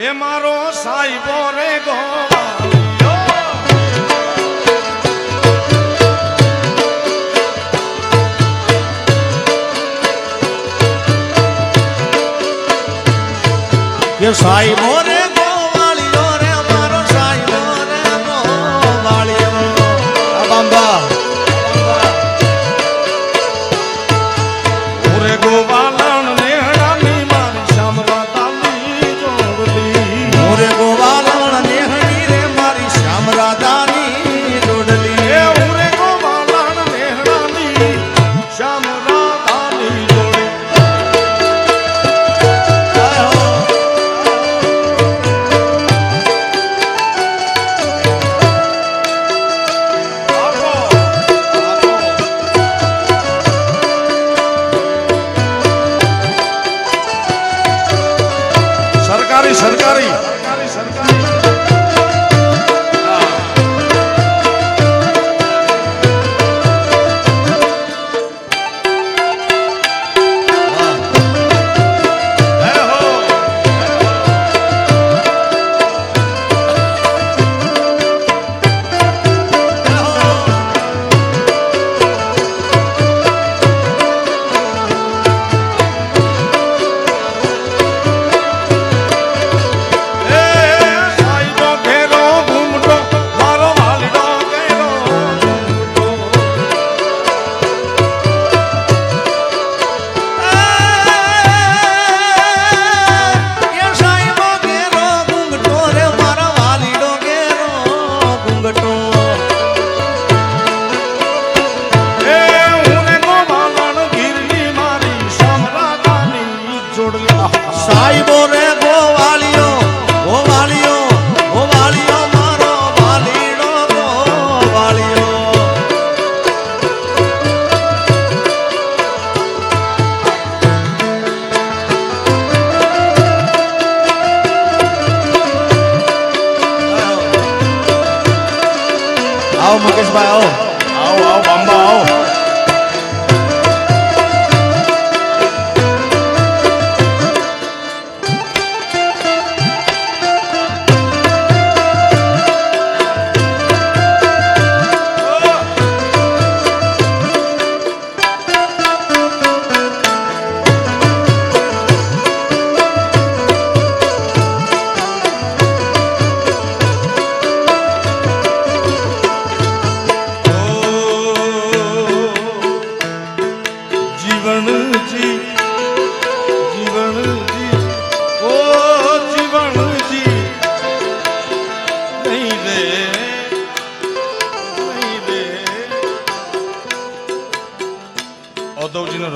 એ મારો સાહેબો રે ગો સાહેબો રે ગોવાળીઓ રે મારો સાહેબો રે ગોવાળીઓ બાંબા ઓરે ગોવાલણ નેહડાની મારી શામરાતાની જોડલી ઓરે ગોવાલણ નેહડી રે મારી શામરાતાની જોડલી એ ઓરે ગોવાલણ નેહડાની શામરાતાની જોડલી સરકારી સાહેબો રે ગોવાળીઓ ગોવાળીઓ ગોવાળીઓ મારો વાલીડો ગોવાળીઓ આવો મુકેશભાઈ આવો બાંબા આવો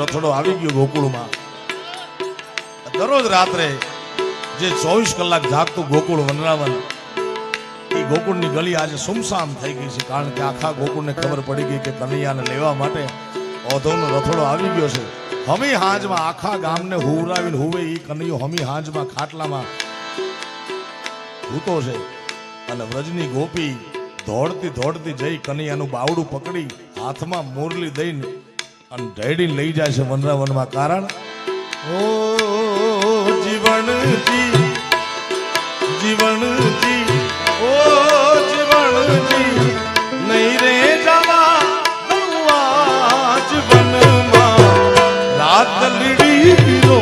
રથડો આવી ગયો ગોકુળમાં. દરરોજ રાત્રે જે 24 કલાક જાગતું ગોકુળ વનરાવન એ ગોકુળની ગલી આજે સુમસામ થઈ ગઈ છે, કારણ કે આખા ગોકુળને ખબર પડી ગઈ કે કનૈયાને લેવા માટે ઓધવનો રથડો આવી ગયો છે. હમી હાંજમાં આખા ગામને હુવરાવીને હુવે એ કનૈયો હમી હાંજમાં ખાટલામાં ભૂતો છે અને વ્રજની ગોપી દોડતી દોડતી જઈ કનૈયાનું બાવડું પકડી હાથમાં મોરલી દઈને અને ઢેડીને લઈ જાય છે વનરાવનમાં. કારણ ઓ જીવનજી જીવનજી ઓ જીવનજી નહીં રે જવા જીવનમાં રાત લીડી રો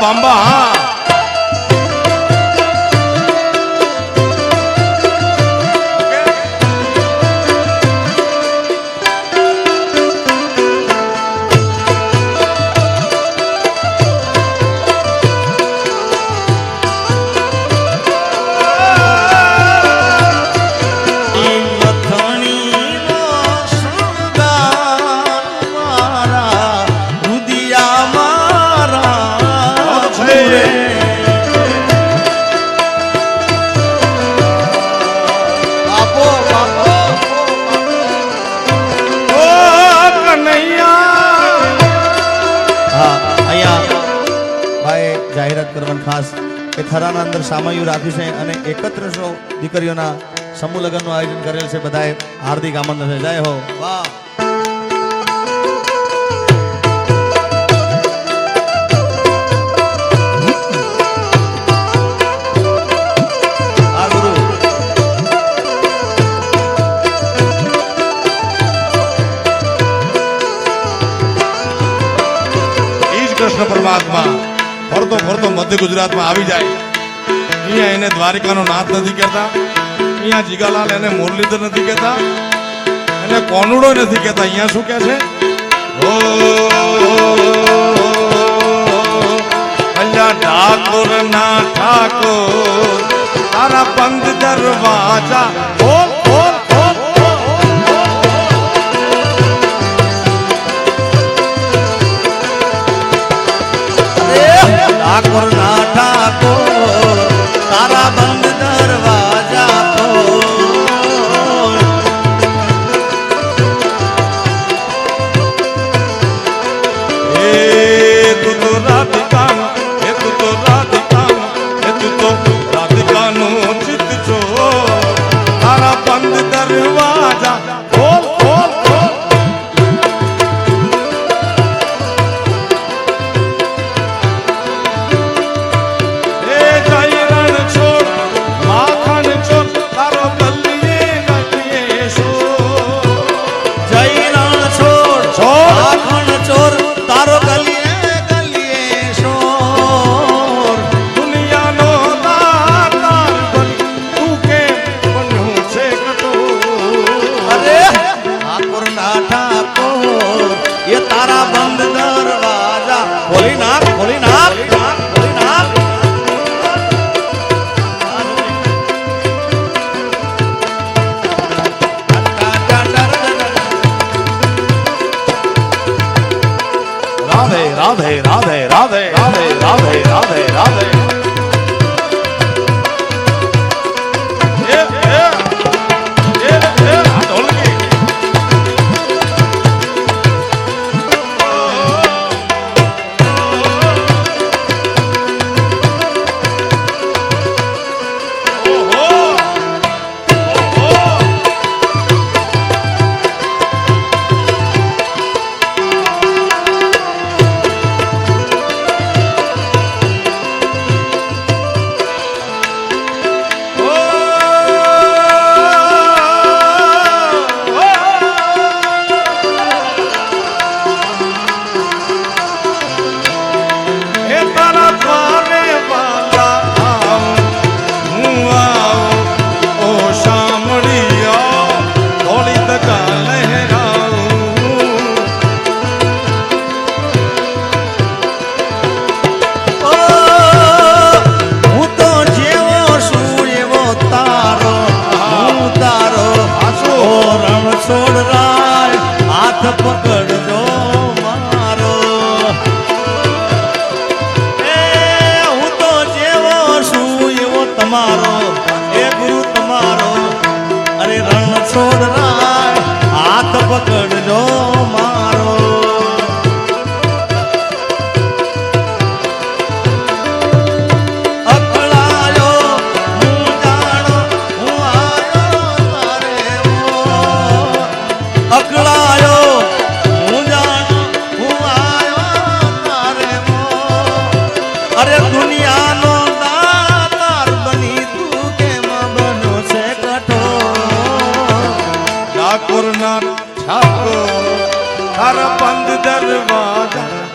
બાંબા હા Hey! હા અહીંયા ભાઈ જાહેરાત કરવાનું ખાસ કે થરાના અંદર સામયું રાખ્યું છે અને 3100 દીકરીઓના સમૂહ લગ્નનું આયોજન કરેલ છે. બધાએ હાર્દિક આમંત્રણ છે. જય હો. વાહ. હા ગુરુ. એ જ કૃષ્ણ પરમાત્મા ફરતો ફરતો મધ્ય ગુજરાતમાં આવી જાય. અહીંયા એને દ્વારિકાનો નાથ નથી કહેતા, અહીંયા જીગાલાલ એને મુરલીધર નથી કહેતા, એને કોનુડો નથી કહેતા. અહીંયા શું કહે છે? ઓ અલ્યા ઠાકોર ના ઠાકોર તારા બંધ દરવાજા ખોલ ખોલ ખોલ ઠાકોર ના ઠાકોર તારા બંધ દરવાજા ખોલ. એ તું તો રાધિકા, એ તું તો રાધિકા, એ તું તો રાધિકાનો ચિત્ત છો. તારા બંધ દરવાજા ખોલ ખોલ ખોલ. એ જય રણ છોડ માખણ છોડ તારો ગલીએ ગલીએ શોર. જય રણ છોડ છોડ. માખણ ચોર તારો ગલીએ ગલીએ શોર. દુનિયાનો દાતાર બની તું કેમ બન્યું છે કઠોર. અરે ઠાકોર ના ઠાકોર એ તારા બંધ દરવાજા ખોલી નાખ, ખોલી નાખ, ખોલી નાખ. રાધે રાધે રાધે રાધે રાધે રાધે રાધે રાધે. એ આ ઢોલકી. એ તારા દ્વારે વાલા હું આવું ઓ શામળિયા થોડી ધજા લહેરાવું. ઓ, હું તો જેવો છું એવો તારો, હું તારો ઓ રણ છોડ રાય હાથ પકડજો મારો. એ હું તો જેવો છું એવો તમારો, એ ગુરુ તમારો. અરે રણ છોડ રાય હાથ પકડજો મારો. અકળાયો હું જાણો હું આયો તારે મો. અકળાયો હું જાણો હું આયો તારે મો. અરે દુનિયાનો દાતાર બની તું કેમ બન્યો છે કઠોર. ઠાકોર ના ઠાકોર તારા બંધ દરવાજા